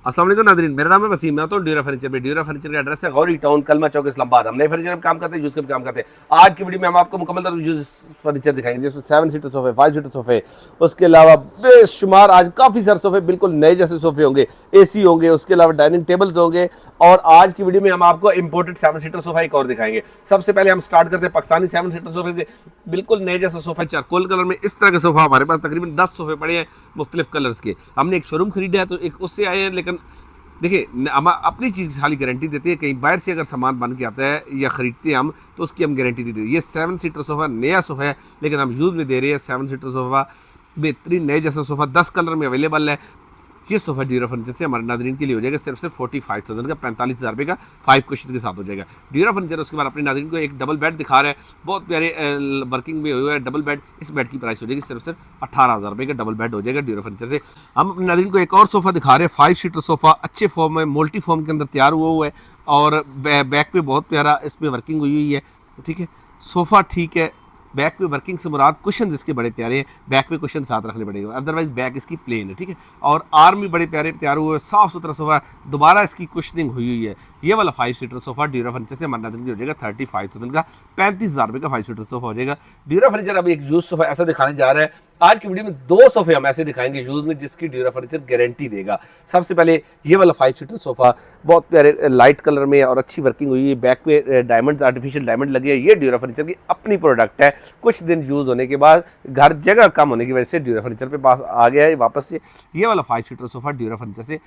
अस्सलाम वालेकुम नाज़रीन, मेरा नाम है वसीम, मैं तो ड्यूरा फर्नीचर में। ड्यूरा फर्नीचर का एड्रेस है गौरी टाउन, कलमा चौक, इस्लामाबाद। हम नए फर्नीचर में काम करते हैं, यूज का भी काम करते हैं। आज की वीडियो में हम आपको मुकम्मल तरह यूज फर्नीचर दिखाएंगे, जिसमें 7 सीटर सोफे, 5 सीटर सोफे, उसके अलावा बेशुमार आज काफ़ी सारे सोफे बिल्कुल नए जैसे सोफे होंगे, AC होंगे, उसके अलावा डाइनिंग टेबल्स होंगे। और आज की वीडियो में हम आपको इंपोर्टेड 7 सीटर सोफा एक और दिखाएंगे। सबसे पहले हम स्टार्ट करते हैं पाकिस्तानी 7 सीटर सोफे से। बिल्कुल नए जैसा सोफा चारकोल कलर में, इस तरह का सोफा हमारे पास तकरीबन 10 सोफे पड़े हैं मुख्तलिफ कलर्स के। हमने एक शोरूम खरीदा है तो एक उससे आए हैं, लेकिन देखिए हम अपनी चीज़ की खाली गारंटी देते हैं। कहीं बाहर से अगर सामान बन के आता है या ख़रीदते हैं हम, तो उसकी हम गारंटी देते हैं। ये 7 सीटर सोफ़ा नया सोफ़ा है, लेकिन हम यूज़ में दे रहे हैं। 7 सीटर सोफ़ा बेहतरीन नए जैसा सोफ़ा 10 कलर में अवेलेबल है। ये सोफ़ा ड्यूरा फर्नीचर से हमारे नाज़रीन के लिए हो जाएगा सिर्फ 45,000 का, 45,000 रुपये का 5 क्वेश्चन के साथ हो जाएगा ड्यूरा फर्नीचर। उसके बाद अपने नाज़रीन को एक डबल बेड दिखा रहा है, बहुत प्यारे वर्किंग में हुआ है डबल बेड। इस बेड की प्राइस हो जाएगी सिर्फ 18,000 रुपये का डबल बेड हो जाएगा ड्यूरा फर्नीचर से। हम अपने नाज़रीन को एक और सोफ़ा दिखा रहे हैं, 5 सीटर सोफ़ा अच्छे फॉर्म में, मल्टी फॉर्म के अंदर तैयार हुआ है और बैक पे बहुत प्यारा इसमें वर्किंग हुई हुई है। ठीक है, सोफ़ा ठीक है। बैक पे वर्किंग से मुराद कुशन इसके बड़े प्यारे हैं, बैक पे कुशन साथ रखने पड़ेगा, अदरवाइज बैक इसकी प्लेन है। ठीक है, और आर्म भी बड़े प्यारे तैयार हुए, साफ सुथरा सोफा, दोबारा इसकी कुशनिंग हुई हुई है। ये वाला 5 सीटर सोफा ड्यूरा फर्नीचर से हमारे नाज़रीन हो जाएगा 35,000 का, 35,000 रुपये का 5 सीटर सोफा हो जाएगा ड्यूरा फर्नीचर। अभी एक यूज सोफा ऐसा दिखाने जा रहा है आज की वीडियो में, 2 सोफे हम ऐसे दिखाएंगे यूज में जिसकी ड्यूरा फर्नीचर गारंटी देगा। सबसे पहले ये वाला 5 सीटर सोफा बहुत प्यारे लाइट कलर में और अच्छी वर्किंग हुई है, बैक पे डायमंड, आर्टिफिशियल डायमंड लगे हैं। ये ड्यूरा फर्नीचर की अपनी प्रोडक्ट है, कुछ दिन यूज होने के बाद घर जगह कम होने की वजह से ड्यूरा फर्नीचर पे पास आ गया है वापस से। ये वाला 5 सीटर सोफा ड्यूरा फर्नीचर से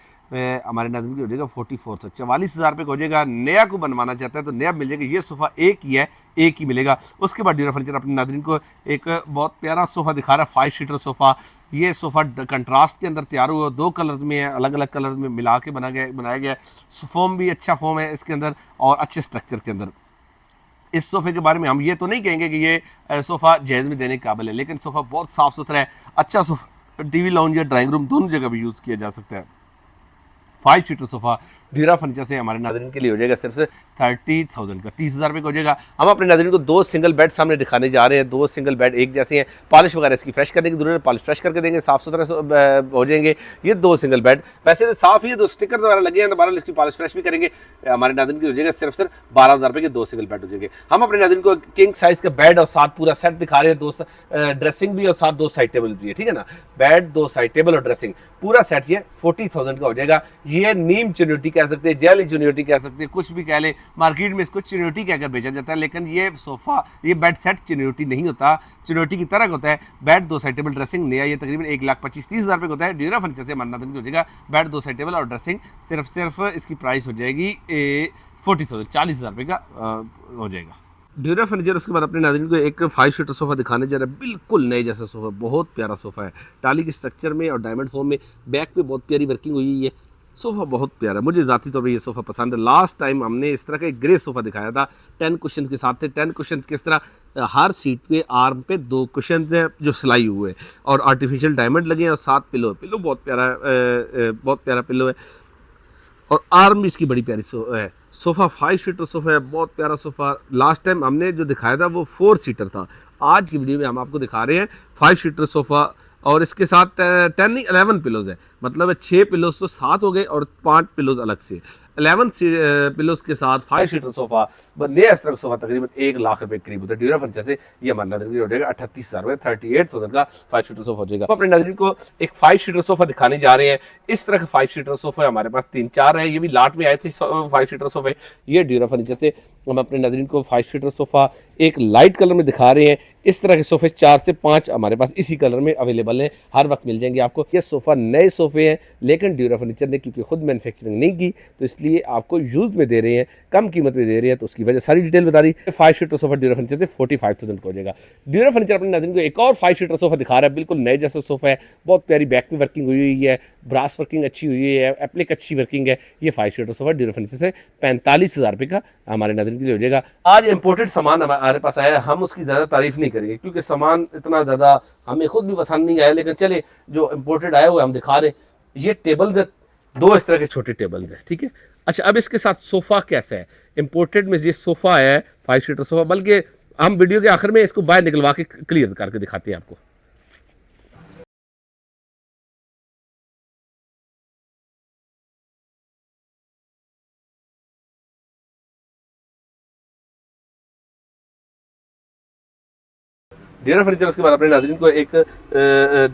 हमारे नाज़रीन की हो जाएगा 44,000 रुपये का हो जाएगा। नया को बनवाना चाहता है तो नया मिल जाएगा। ये सोफ़ा एक ही है, एक ही मिलेगा। उसके बाद ड्यूरा फर्नीचर अपने नाज़रीन को एक बहुत प्यारा सोफ़ा दिखा रहा है, 5 सीटर सोफ़ा। ये सोफ़ा कंट्रास्ट के अंदर तैयार हुआ, 2 कलर में है, अलग अलग कलर में मिला के बनाया गया। फोम भी अच्छा फोम है इसके अंदर और अच्छे स्ट्रक्चर के अंदर। इस सोफ़े के बारे में हम ये तो नहीं कहेंगे कि ये सोफ़ा जहेज़ में देने के काबिल है, लेकिन सोफ़ा बहुत साफ़ सुथरा है, अच्छा सोफ़ा, TV लाउंज या ड्राइंग रूम दोनों जगह भी यूज़ किया जा सकता है। 5 सीटर सोफ़ा ड्यूरा फर्नीचर से हमारे नाज़रीन के लिए हो जाएगा सिर्फ 30,000 का, 30,000 रुपये का हो जाएगा। हम अपने नाज़रीन को 2 सिंगल बेड सामने दिखाने जा रहे हैं। 2 सिंगल बेड एक जैसे हैं, पॉलिश वगैरह इसकी फ्रेश करने की जरूरत है, पॉलिश फ्रेश करके देंगे, साफ सुथरा हो जाएंगे। ये 2 सिंगल बेड वैसे तो साफ ही है, 2 स्टिकर वगैरह लगे हैं, दोबारा इसकी पॉलिश फ्रेश भी करेंगे। हमारे नाज़रीन की हो जाएगा सिर्फ 12,000 रुपये के 2 सिंगल बेड हो जाएंगे। हम अपने नाज़रीन को किंग साइज़ का बेड और साथ पूरा सेट दिखा रहे हैं, 2 ड्रेसिंग भी और साथ 2 साइड टेबल भी है। ठीक है ना, बेड, 2 साइड टेबल और ड्रेसिंग पूरा सेट ये 40,000 का हो जाएगा। ये नीम चुन्योटी कह सकते हैं, जेली चुन्योटी कह सकते हैं, कुछ भी कह ले, मार्केट में इसको चुन्योटी कहकर बेचा जाता है, लेकिन ये सोफ़ा, ये बेड सेट चुन्योटी नहीं होता, चुन्योटी की तरह होता है। बेड, 2 साइड टेबल, ड्रेसिंग नया, ये तकरीबन 1,25,30,000 रुपये का होता है। ड्यूरा फर्नीचर से हमारे नाज़रीन हो जाएगा बेड, 2 साइड टेबल और ड्रेसिंग सिर्फ इसकी प्राइस हो जाएगी 40,000, 40,000 रुपये का हो जाएगा ड्यूरा फर्नीचर। उसके बाद अपने नाज़रीन को एक 5 सीटर सोफ़ा दिखाने जा रहा है, बिल्कुल नए जैसा सोफ़ा, बहुत प्यारा सोफ़ा है, टाली के स्ट्रक्चर में और डायमंड फॉर्म में, बैक पे बहुत प्यारी वर्किंग हुई है। सोफ़ा बहुत प्यारा, मुझे ज़ाती तौर पर ये सोफ़ा पसंद है। लास्ट टाइम हमने इस तरह का एक ग्रे सोफ़ा दिखाया था, 10 कुशन के साथ थे। 10 कुशन किस तरह, हर सीट पे आर्म पे 2 कुशन हैं जो सिलाई हुए हैं और आर्टिफिशियल डायमंड लगे हैं और 7 पिलो बहुत प्यारा पिलो है और आर्म भी इसकी बड़ी प्यारी है। सोफ़ा 5 सीटर सोफ़ा है, बहुत प्यारा सोफ़ा। लास्ट टाइम हमने जो दिखाया था वो 4 सीटर था। आज की वीडियो में हम आपको दिखा रहे हैं 5 सीटर सोफ़ा और इसके साथ 10 नहीं 11 पिलोज़ है, मतलब 6 पिलोज़ तो साथ हो गए और 5 पिलोज़ अलग से, 11 पिलोज़ के साथ 5 सीटर सोफ़ा। नया इस तरह सोफ़ा तकरीबन 1 लाख रुपए के करीब होता है ड्यूरा फर्नीचर से। ये हमारे नाज़रीन हो जाएगा 38,000 रुपये, 38,000 का 5 सीटर सोफ़ा हो जाएगा। अपने नाज़रीन को एक 5 सीटर सोफ़ा दिखाने जा रहे हैं। इस तरह का 5 सीटर सोफ़ा हमारे पास 3-4 है, ये भी लाट में आए थे 5 सीटर सोफ़े। ये ड्यूरा फर्नीचर से हम अपने नाज़रीन को 5 सीटर सोफ़ा एक लाइट कलर में दिखा रहे हैं। इस तरह के सोफ़े 4 से 5 हमारे पास इसी कलर में अवेलेबल हैं, हर वक्त मिल जाएंगे आपको। ये सोफ़ा नए सोफ़े हैं, लेकिन ड्यूरा फर्नीचर ने क्योंकि खुद मैन्युफैक्चरिंग नहीं की तो इसलिए आपको यूज़ में दे रहे हैं, कम कीमत में दे रहे हैं, तो उसकी वजह सारी डिटेल बता रही है। 5 सीटर सोफ़ा ड्यूरा फर्नीचर से 45,000 का हो जाएगा। ड्यूरा फर्नीचर अपने नाज़रीन को एक और 5 सीटर सोफ़ा दिखा रहा है, बिल्कुल नए जैसा सोफ़ा है, बहुत प्यारी बैक में वर्किंग हुई हुई है, ब्रास वर्किंग अच्छी हुई है, एप्लिक अच्छी वर्किंग है। ये 5 सीटर सोफ़ा ड्यूरा फर्नीचर से 45,000 रुपये का हमारे नाज़रीन के लिए हो जाएगा। आज इंपोर्टेड सामान हमारे पास आया है, हम उसकी ज़्यादा तारीफ नहीं करेंगे क्योंकि सामान इतना ज़्यादा हमें खुद भी पसंद नहीं आया, लेकिन चले जो इंपोर्टेड आया हुआ हम दिखा दें। ये टेबल्स है, 2 इस तरह के छोटे टेबल्स हैं। ठीक है, अच्छा अब इसके साथ सोफ़ा कैसा है, इंपोर्टेड में ये सोफ़ा है 5 सीटर सोफ़ा, बल्कि हम वीडियो के आखिर में इसको बाहर निकलवा के क्लियर करके दिखाते हैं आपको। ड्यूरा फर्नीचर उसके बाद अपने नाज़रीन को एक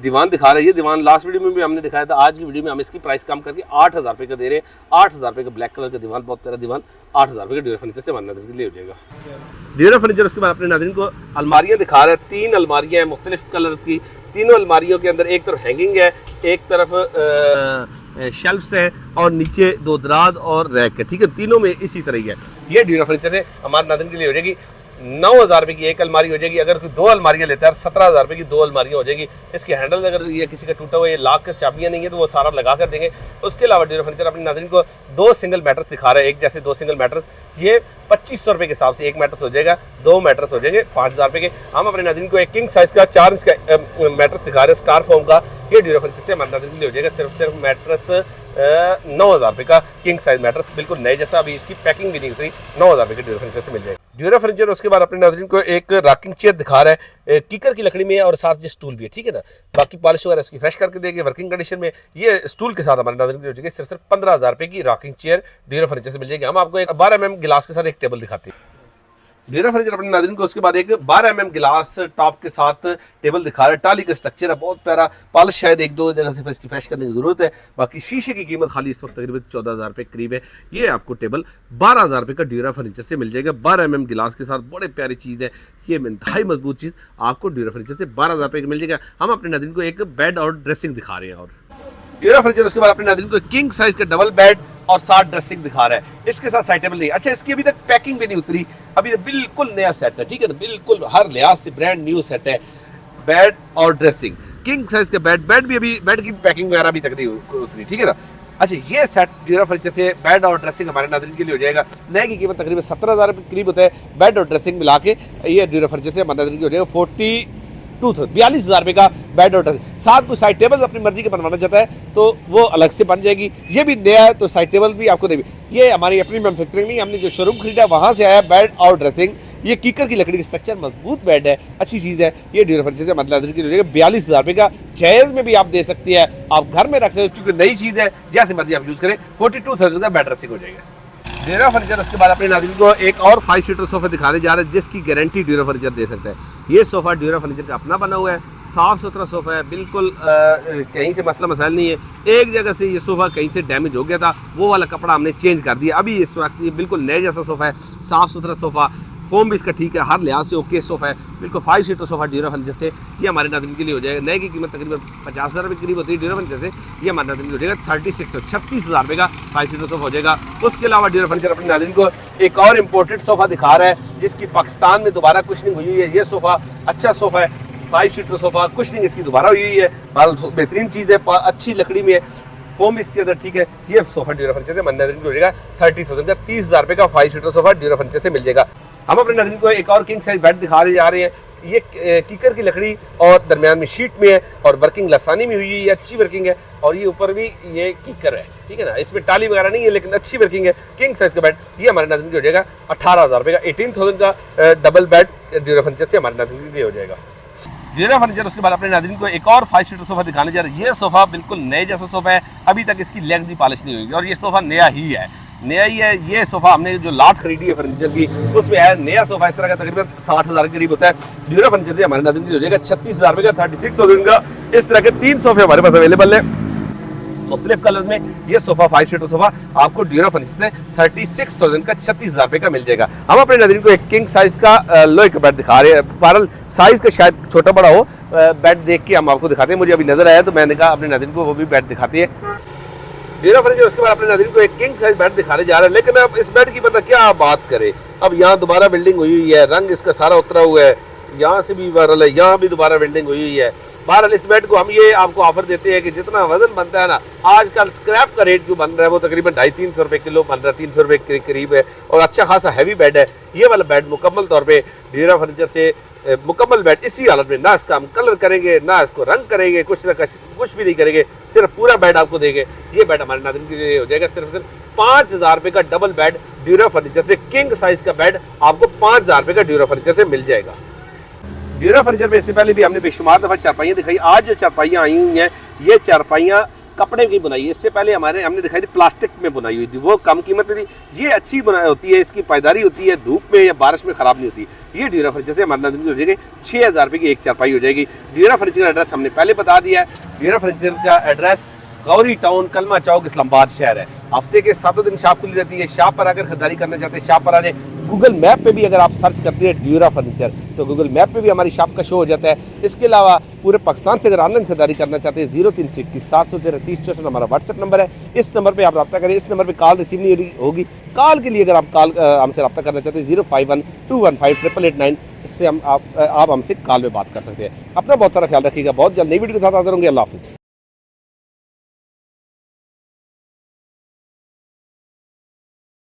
दीवान दिखा रहा है। ये दीवान लास्ट वीडियो में भी हमने दिखाया था, आज की वीडियो में हम इसकी प्राइस कम करके 8,000 रुपये का दे रहे हैं। 8,000 रुपये का ब्लैक कलर का दीवान, बहुत प्यारा दीवान, 8,000 रुपये का ड्यूरा फर्नीचर से हमारे नाज़रीन के लिए हो जाएगा। ड्यूरा फर्नीचर उसके बाद अपने नाज़रीन को अलमारियाँ दिखा रहा है। 3 अलमारियाँ हैं मुख्तलिफ कलर की। तीनों अलमारियों के अंदर एक तरफ हैंगिंग है, एक तरफ शेल्फ्स हैं और नीचे 2 दराज और रैक है। ठीक है, तीनों में इसी तरह ही है। ये ड्यूरा फर्नीचर से हमारे नाज़रीन के लिए हो जाएगी 9,000 रुपये की एक अलमारी हो जाएगी। अगर कोई 2 अलमारियाँ लेता है 17,000 रुपये की 2 अलमारियाँ हो जाएगी। इसके हैंडल अगर ये किसी का टूटा हुआ ये लाख कर चाबियाँ नहीं है तो वो सारा लगा कर देंगे। उसके अलावा ड्यूरा फर्नीचर अपने नाज़रीन को 2 सिंगल मैट्रेस दिखा रहा है, एक जैसे 2 सिंगल मैट्रेस। ये 2500 रुपये के हिसाब से एक मैट्रेस हो जाएगा, 2 मैट्रेस हो जाएंगे 5,000 रुपये के। हम अपने नाज़रीन को एक किंग साइज़ का 4 इंच का मैट्रेस दिखा रहे हैं स्टार फॉर्म का। ये ड्यूरा फर्नीचर से हमारे नाज़रीन के लिए हो जाएगा सिर्फ मैट्रेस 9,000 रुपये का किंग साइज मैट्रेस, बिल्कुल नए जैसा, अभी इसकी पैकिंग भी नहीं उतरी। 9,000 रुपये के ड्यूरा फर्नीचर से मिल जाएगा। ड्यूरा फर्नीचर उसके बाद अपने नाज़रीन को एक रॉकिंग चेयर दिखा रहा है, कीकर की लकड़ी में है और साथ ये स्टूल भी है। ठीक है ना, बाकी पॉलिश वगैरह इसकी फ्रेश करके देंगे वर्किंग कंडीशन में। ये स्टूल के साथ हमारे नाज़रीन हो जाएगी सिर्फ 15,000 रुपये की रॉकिंग चेयर ड्यूरा फर्नीचर से मिल जाएगी। हम आपको एक 12 mm गिलास के साथ एक टेबल दिखाते हैं। ड्यूरा फर्नीचर अपने नाज़रीन को उसके बाद एक 12 mm गिलास टॉप के साथ टेबल दिखा रहा है। टाली का स्ट्रक्चर है, बहुत प्यारा। पॉलिश शायद 1-2 जगह से इसकी फ्रेश करने की जरूरत है। बाकी शीशे की कीमत खाली इस वक्त तकरीबन 14,000 रुपये करीब है। ये आपको टेबल 12,000 रुपये का ड्यूरा फर्नीचर से मिल जाएगा। 12 mm गिलास के साथ बड़े प्यारी चीज़ है। ये इंतहाई मजबूत चीज़ आपको ड्यूरा फर्नीचर से 12,000 रुपये का मिल जाएगा। हम अपने नाज़रीन को एक बेड और ड्रेसिंग दिखा रहे हैं। और ड्यूरा फर्नीचर उसके बाद अपने नाज़रीन को किंग साइज का डबल बेड और साथ ड्रेसिंग दिखा रहा है। इसके साथ साइड टेबल नहीं। अच्छा, इसकी अभी तक पैकिंग भी नहीं उतरी, अभी बिल्कुल नया सेट है। ठीक है ना, बिल्कुल हर लिहाज से ब्रांड न्यू सेट है। बेड और ड्रेसिंग, किंग साइज का बेड भी अभी बेड की पैकिंग वगैरह अभी तक नहीं उतरी। ठीक है ना। अच्छा, ये सेट ड्यूरा फर्नीचर से बेड और ड्रेसिंग हमारे नाज़रीन के लिए हो जाएगा। नए की कीमत तकरीबन 17,000 रुपये करीब होता है। बेड और ड्रेसिंग मिला के ये ड्यूरा फर्नीचर से हमारे नाज़रीन के हो जाएगा 42,000 रुपये का बेड और ड्रेसिंग। साथ कोई साइड टेबल अपनी मर्जी के बनवाना चाहता है तो वो अलग से बन जाएगी। ये भी नया है तो साइड टेबल भी आपको नहीं। ये हमारी अपनी मैन्युफैक्चरिंग नहीं, हमने जो शोरूम खरीदा वहाँ से आया बेड और ड्रेसिंग। ये कीकर की लकड़ी का स्ट्रक्चर, मजबूत बेड है, अच्छी चीज़ है। ये ड्यूरा फर्नीचर से हमारे नाज़रीन के लिए 42,000 रुपये का। जायज़ में भी आप दे सकती है, आप घर में रख सकते हो क्योंकि नई चीज़ है, जैसे मर्जी आप यूज़ करें। 42,000 का बेड ड्रेसिंग हो जाएगा। ड्यूरा फर्नीचर उसके बाद अपने नाज़रीन को एक और 5 सीटर सोफा दिखाने जा रहे हैं जिसकी गारंटी ड्यूरा फर्नीचर दे सकता है। ये सोफ़ा ड्यूरा फर्नीचर का अपना बना हुआ है, साफ़ सुथरा सोफ़ा है, बिल्कुल कहीं से मसला मसाइल नहीं है। एक जगह से ये सोफ़ा कहीं से डैमेज हो गया था, वो वाला कपड़ा हमने चेंज कर दिया। अभी इस वक्त ये बिल्कुल नए जैसा सोफ़ा है, साफ़ सुथरा सोफ़ा, फोम भी इसका ठीक है, हर लिहाज से ओके सोफ़ा है, बिल्कुल 5 सीटर सोफ़ा ड्यूरा फर्नीचर से ये हमारे नाज़रीन के लिए हो जाएगा। नए की कीमत तकरीबन 50,000 रुपये करीब होती है। ड्यूरा फर्नीचर से ये हमारे नाज़रीन के लिए हो जाएगा 36,000 रुपये का 5 सीटर सोफ़ा हो जाएगा। उसके अलावा ड्यूरा फर्नीचर अपने नाज़रीन को एक और इम्पोर्टेड सोफ़ा दिखा रहा है जिसकी पाकिस्तान में दोबारा कुशनिंग हुई है। ये सोफ़ा अच्छा सोफ़ा है, 5 सीटर सोफ़ा, कुशनिंग इसकी दोबारा हुई है, बेहतरीन चीज़ है, अच्छी लकड़ी में है, फोम भी इसके अंदर ठीक है। ये सोफ़ा ड्यूरा फर्नीचर से हमारे नाज़रीन को हो जाएगा 30,000 का, 30,000 रुपये का 5 सीटर सोफ़ा ड्यूरा फर्नीचर से मिल जाएगा। हम अपने नाज़रीन को एक और किंग साइज बेड दिखाने जा रहे हैं। ये कीकर की लकड़ी और दरमियान में शीट में है और वर्किंग लसानी में हुई है, ये अच्छी वर्किंग है। और ये ऊपर भी ये कीकर है, ठीक है ना, इसमें टाली वगैरह नहीं है लेकिन अच्छी वर्किंग है। किंग साइज का बेड ये हमारे नाज़रीन को हो जाएगा 18,000 रुपये का। 18,000 का डबल बेड ड्यूरा फर्नीचर से हमारे नाज़रीन के लिए हो जाएगा। ड्यूरा फर्नीचर उसके बाद अपने नाज़रीन को एक और 5 सीटर सोफ़ा दिखाने जा रहे हैं। ये सोफ़ा बिल्कुल नए जैसा सोफ़ा है, अभी तक इसकी लेग भी पॉलिश नहीं हुई और ये सोफ़ा नया ही है, नया ही है। ये सोफ़ा हमने जो लाट खरीदी है फर्नीचर की उसमें है नया सोफ़ा, इस तरह का तकरीबन 60,000 के करीब होता है। ड्यूरा फर्नीचर से हमारे नाज़रीन के लिए हो जाएगा 36,000 रुपये का, 36,000 का। इस तरह के 3 सोफ़े हमारे पास अवेलेबल है मुख्तलिफ कलर में। ये सोफ़ा 5 सीटर सोफ़ा आपको ड्यूरा फर्नीचर से 36,000 का 36,000 रुपये का मिल जाएगा। हम अपने नाज़रीन को एक किंग साइज़ का लोहे का बेड दिखा रहे हैं। बहरहाल साइज़ का शायद छोटा बड़ा हो, बेड देख के हम आपको दिखाते हैं। मुझे अभी नज़र आया तो मैंने कहा अपने नाज़रीन को वो भी बेड दिखाते हैं। ड्यूरा फर्नीचर उसके बाद अपने नाज़रीन को एक किंग साइज बेड दिखाने जा रहे हैं, लेकिन अब इस बेड की पता क्या बात करें। अब यहाँ दोबारा बिल्डिंग हुई हुई है, रंग इसका सारा उतरा हुआ है, यहाँ से भी बहरहाल है, यहाँ भी दोबारा बिल्डिंग हुई हुई है। बहरहाल इस बेड को हम ये आपको ऑफर देते हैं कि जितना वजन बनता है ना, आजकल स्क्रैप का रेट जो बन रहा है वो तकरीबन 250-300 रुपये किलो बन रहा है, 300 रुपये के करीब है और अच्छा खासा हैवी बेड है। ये वाला बेड मुकम्मल तौर पे ड्यूरा फर्नीचर से मुकम्मल बेड इसी हालत में, ना इसका हम कलर करेंगे ना इसको रंग करेंगे, कुछ भी नहीं करेंगे, सिर्फ पूरा बेड आपको देंगे। ये बेड हमारे नाज़रीन के लिए हो जाएगा सिर्फ 5,000 रुपये का डबल बेड ड्यूरा फर्नीचर से। किंग साइज का बेड आपको 5,000 रुपये का ड्यूरा फर्नीचर से मिल जाएगा। ड्यूरा फर्नीचर में इससे पहले भी हमने बेशुमार दफ़ा चारपाइयाँ दिखाई। आज जो चारपाइयाँ आई हुई हैं ये चारपाइयाँ कपड़े की बुनाई है। इससे पहले हमने दिखाई थी प्लास्टिक में बुनाई हुई थी, वो कम कीमत में थी। ये अच्छी बुनाई होती है, इसकी पायदारी होती है, धूप में या बारिश में ख़राब नहीं होती। ये ड्यूरा फर्नीचर से हमारे नजदीक हो जाएगी 6,000 रुपये की एक चारपाई हो जाएगी। ड्यूरा फर्नीचर का एड्रेस हमने पहले बता दिया है। ड्यूरा फर्नीचर का एड्रेस गौरी टाउन, कलमा चौक, इस्लामाबाद शहर है। हफ्ते के 7 दिन शॉप खुली रहती है। शॉप पर आकर खरीदारी करना चाहते हैं, शॉप पर आ जाए। गूगल मैप पे भी अगर आप सर्च करते हैं ड्यूरा फर्नीचर, तो गूगल मैप पे भी हमारी शॉप का शो हो जाता है। इसके अलावा पूरे पाकिस्तान से अगर ऑनलाइन खरीदारी करना चाहते हैं 0321 713 3064 हमारा व्हाट्सएप नंबर है। इस नंबर पर आप रब्ता करें। इस नंबर पर कॉल रिसीव नहीं होगी। कॉल के लिए अगर आप हमसे रब्ता करना चाहते हैं 051 215 888 इससे आप हमसे कॉल में बात कर सकते हैं। अपना बहुत सारा ख्याल रखिएगा। बहुत जल्द नई वीडियो के साथ हाजिर होंगे। अल्लाह हाफिज़।